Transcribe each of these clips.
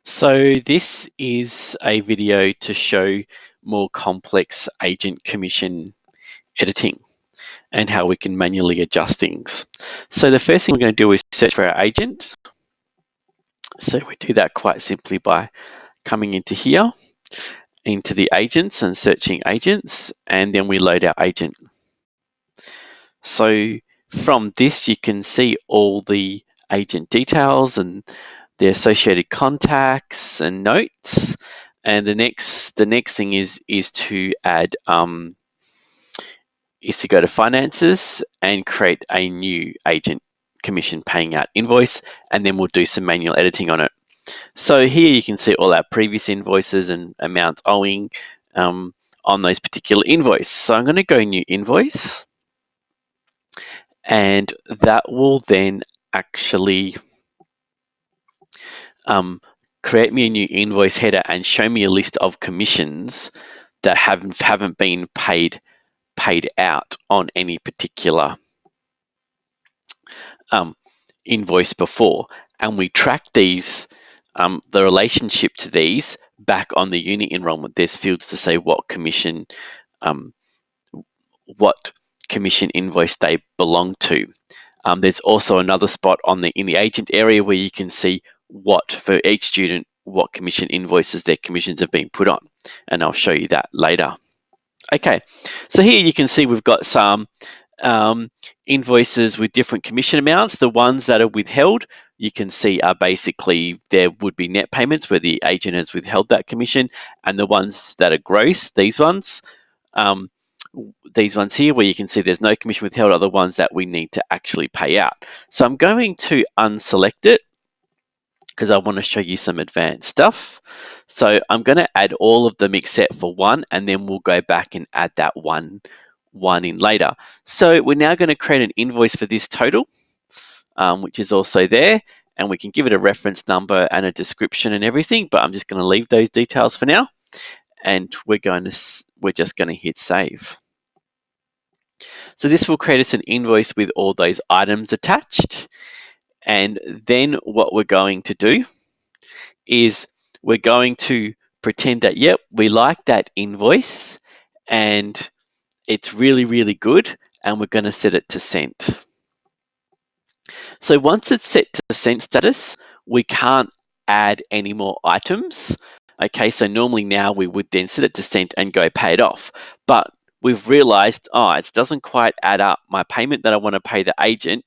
So this is a video to show more complex agent commission editing and how we can manually adjust things. So the first thing we're going to do is search for our agent. So we do that quite simply by coming into here, into the agents and searching agents, and then we load our agent. So from this you can see all the agent details and the associated contacts and notes. And the next thing is to add is to go to finances and create a new agent commission paying out invoice, and then we'll do some manual editing on it. So here you can see all our previous invoices and amounts owing on those particular invoices. So I'm going to go new invoice, and that will then actually create me a new invoice header and show me a list of commissions that haven't been paid out on any particular invoice before. And we track these, the relationship to these back on the unit enrollment. There's fields to say what commission invoice they belong to. There's also another spot in the agent area where you can see what for each student what commission invoices their commissions have been put on, and I'll show you that later. Okay, so here you can see we've got some invoices with different commission amounts. The ones that are withheld, you can see are basically there would be net payments where the agent has withheld that commission, and the ones that are gross, these ones here where you can see there's no commission withheld are the ones that we need to actually pay out. So I'm going to unselect it because I want to show you some advanced stuff. So I'm going to add all of them except for one, and then we'll go back and add that one in later. So we're now going to create an invoice for this total, which is also there, and we can give it a reference number and a description and everything, but I'm just going to leave those details for now, and we're just going to hit save. So this will create us an invoice with all those items attached. And then what we're going to do is we're going to pretend that, yep, we like that invoice and it's really, really good, and we're going to set it to sent. So once it's set to sent status, we can't add any more items. Okay, so normally now we would then set it to sent and go pay it off. But we've realized, it doesn't quite add up my payment that I want to pay the agent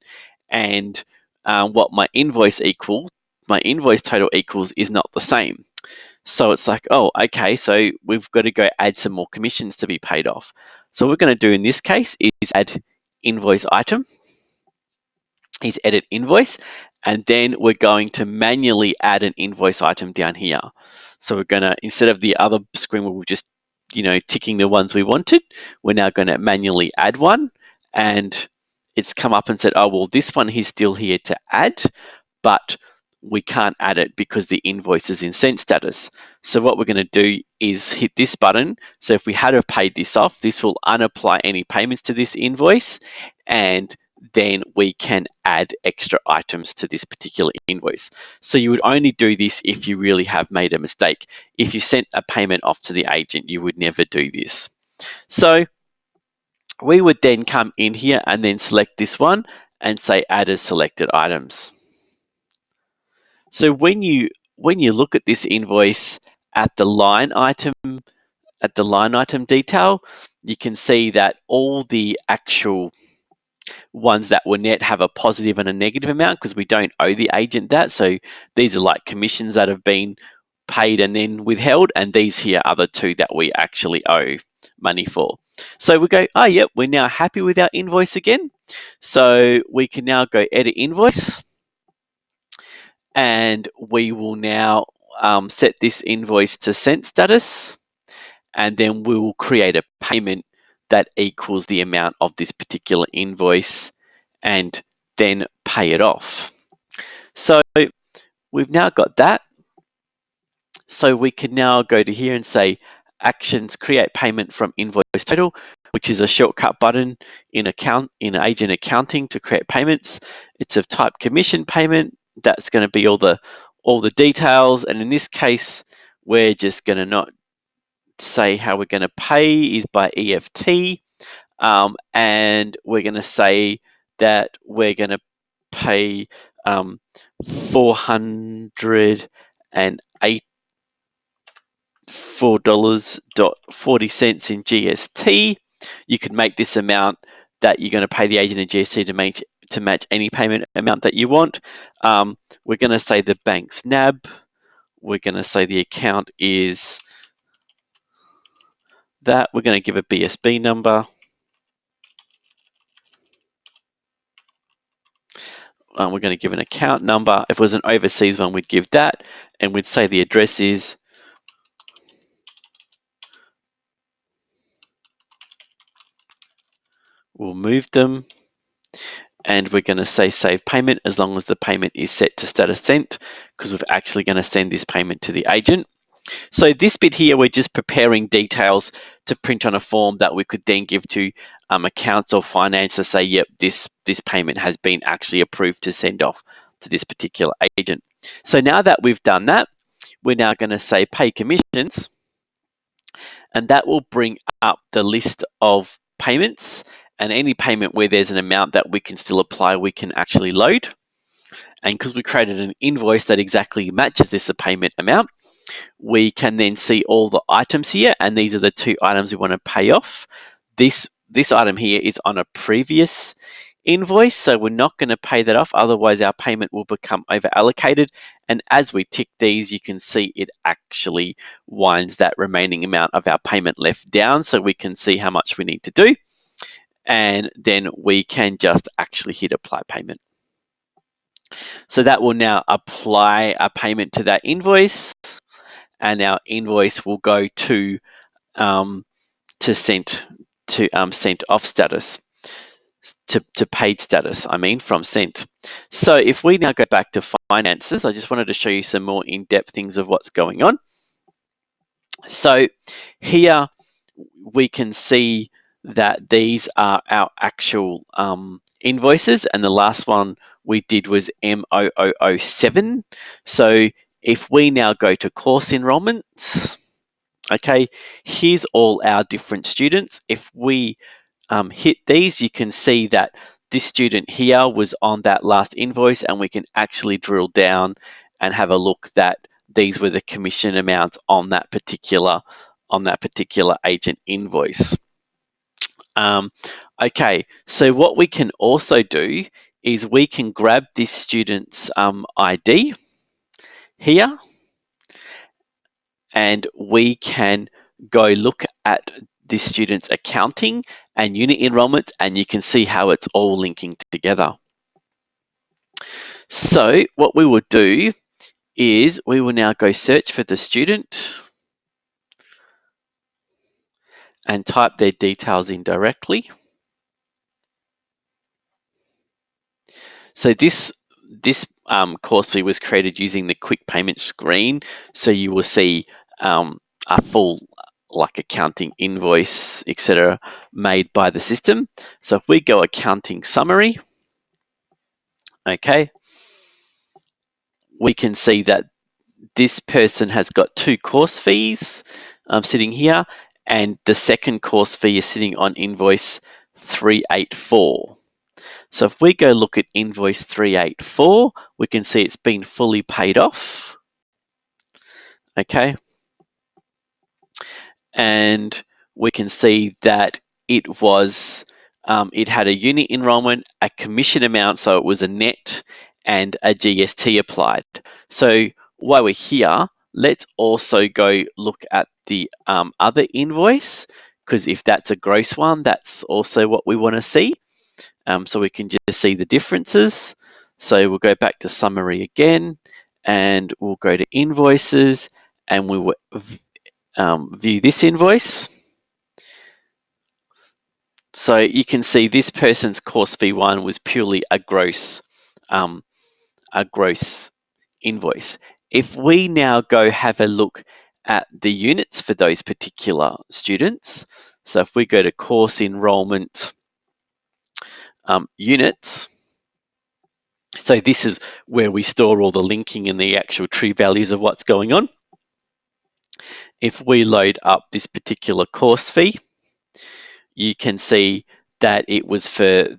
and what my invoice total equals is not the same. So it's like, okay, so we've got to go add some more commissions to be paid off. So what we're going to do in this case is add invoice item, is edit invoice, and then we're going to manually add an invoice item down here. So we're going to, instead of the other screen where we're just ticking the ones we wanted, we're now going to manually add one, and it's come up and said, well, this one is still here to add, but we can't add it because the invoice is in sent status. So what we're going to do is hit this button. So if we had have paid this off, this will unapply any payments to this invoice, and then we can add extra items to this particular invoice. So you would only do this if you really have made a mistake. If you sent a payment off to the agent, you would never do this. So we would then come in here and then select this one and say add as selected items. So when you look at this invoice at the line item detail, you can see that all the actual ones that were net have a positive and a negative amount because we don't owe the agent that. So these are like commissions that have been paid and then withheld, and these here are the two that we actually owe money for. So we go, yep, we're now happy with our invoice again. So we can now go edit invoice, and we will now set this invoice to sent status, and then we will create a payment that equals the amount of this particular invoice and then pay it off. So we've now got that. So we can now go to here and say actions, create payment from invoice total, which is a shortcut button in agent accounting to create payments. It's of type commission payment. That's going to be all all the details, and in this case, we're just going to not say how we're going to pay is by EFT, and we're going to say that we're going to pay 484.40 in GST. You could make this amount that you're going to pay the agent in GST to match any payment amount that you want. We're going to say the bank's NAB. We're going to say the account is that. We're going to give a BSB number. We're going to give an account number. If it was an overseas one, we'd give that, and we'd say the address is we'll move them, and we're going to say save payment as long as the payment is set to status sent, because we're actually going to send this payment to the agent. So this bit here, we're just preparing details to print on a form that we could then give to accounts or finance to say, yep, this payment has been actually approved to send off to this particular agent. So now that we've done that, we're now going to say pay commissions, and that will bring up the list of payments, and any payment where there's an amount that we can still apply, we can actually load. And because we created an invoice that exactly matches this payment amount, we can then see all the items here, and these are the two items we want to pay off. This item here is on a previous invoice, so we're not going to pay that off, otherwise our payment will become over allocated. And as we tick these, you can see it actually winds that remaining amount of our payment left down, so we can see how much we need to do, and then we can just actually hit apply payment. So that will now apply a payment to that invoice, and our invoice will go to sent off status, to paid status, from sent. So if we now go back to finances, I just wanted to show you some more in-depth things of what's going on. So here we can see that these are our actual invoices, and the last one we did was M0007. So if we now go to course enrolments, okay, here's all our different students. If we hit these, you can see that this student here was on that last invoice, and we can actually drill down and have a look that these were the commission amounts on that particular agent invoice. Okay, so what we can also do is we can grab this student's ID here, and we can go look at this student's accounting and unit enrollments, and you can see how it's all linking together. So what we will do is we will now go search for the student and type their details in directly. So this course fee was created using the quick payment screen, so you will see a full accounting invoice, etc., made by the system. So if we go accounting summary, okay, we can see that this person has got two course fees sitting here, and the second course fee is sitting on invoice 384. So if we go look at invoice 384, we can see it's been fully paid off. Okay. And we can see that it was, it had a unit enrollment, a commission amount, so it was a net, and a GST applied. So while we're here, let's also go look at the other invoice, because if that's a gross one, that's also what we want to see. So we can just see the differences. So we'll go back to summary again, and we'll go to invoices, and we will view this invoice. So you can see this person's course fee one was purely a gross invoice. If we now go have a look at the units for those particular students, so if we go to course enrollment units, So this is where we store all the linking and the actual true values of what's going on. If we load up this particular course fee, you can see that it was for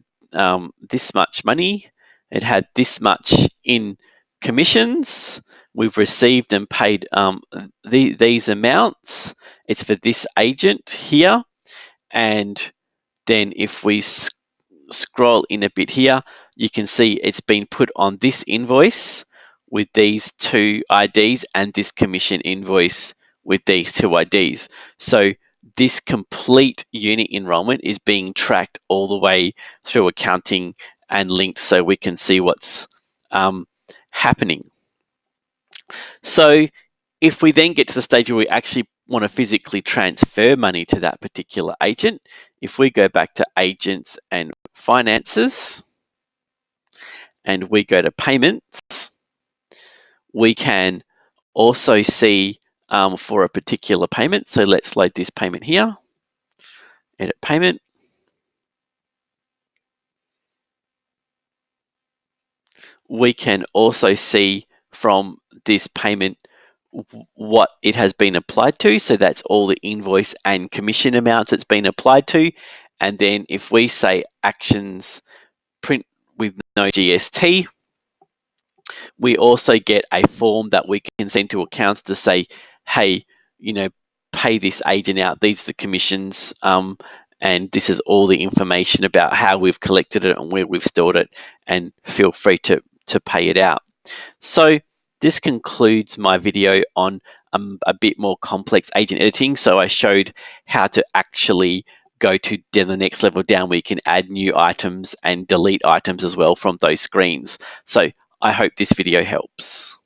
this much money. It had this much in commissions. We've received and paid these amounts. It's for this agent here. And then if we scroll in a bit here, you can see it's been put on this invoice with these two IDs and this commission invoice with these two IDs. So this complete unit enrollment is being tracked all the way through accounting and linked so we can see what's happening. So if we then get to the stage where we actually want to physically transfer money to that particular agent, if we go back to agents and finances and we go to payments, we can also see for a particular payment. So let's load this payment here, edit payment. We can also see from this payment what it has been applied to. So that's all the invoice and commission amounts it's been applied to. And then if we say actions print with no GST, we also get a form that we can send to accounts to say, hey, pay this agent out. These are the commissions, and this is all the information about how we've collected it and where we've stored it, and feel free to pay it out. So this concludes my video on a bit more complex agent editing. So I showed how to actually go to the next level down where you can add new items and delete items as well from those screens. So I hope this video helps.